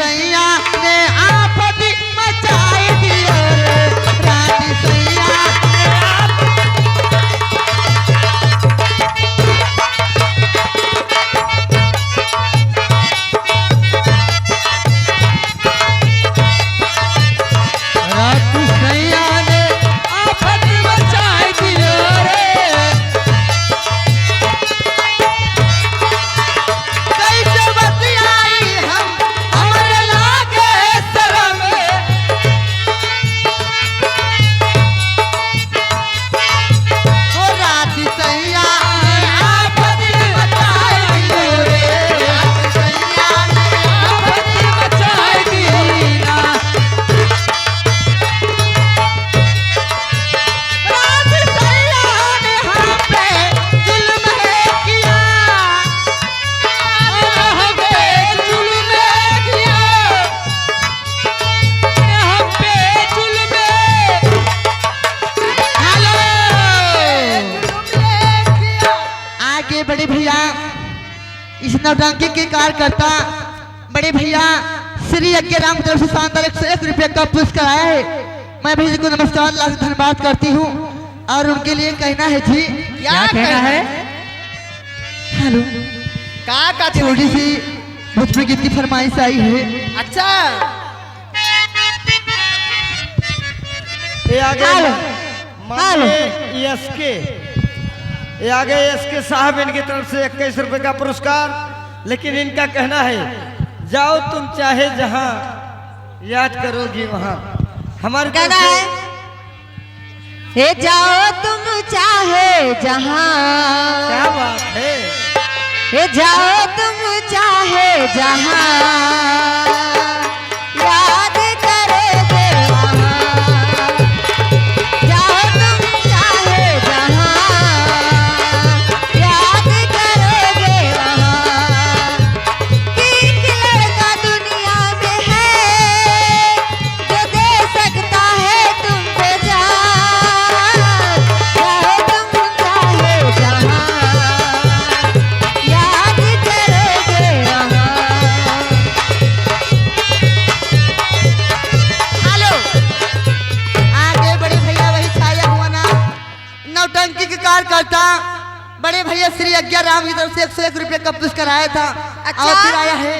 सैया ने आफत मचाई दिया रे, राती सैया बड़े भैया इस नौटंकी के कार्यकर्ता बड़े भैया श्री यज्ञराम की तरफ से शानदार 101 रुपये का पुरस्कार आया है। मैं भैया को नमस्कार लाख धन्यवाद करती हूँ और उनके लिए कहना है जी। क्या कहना है? हेलो का छोटी सी भोजपुरी गीत की फरमाइश आई है। अच्छा ये आगे ये आगे एसके साहब इनकी तरफ से 21 रुपए का पुरस्कार। लेकिन इनका कहना है जाओ तुम चाहे जहां याद करोगी वहां। हमारे कहना है हे जाओ तुम चाहे जहां, क्या बात है, हे जाओ तुम चाहे जहां याद करोगे वहां, जाओ तुम चाहे जहां याद करोगे वहां। एक लड़का दुनिया में है जो दे सकता है तुम पे जान, जाओ तुम चाहे जहां याद करोगे वहां। हेलो आगे बड़े भैया वही छाया हुआ ना नौटंकी के कार्यकर्ता बड़े भैया श्री यज्ञराम की तरफ से 101 रुपये का पुरस्कार आया था। और फिर आया है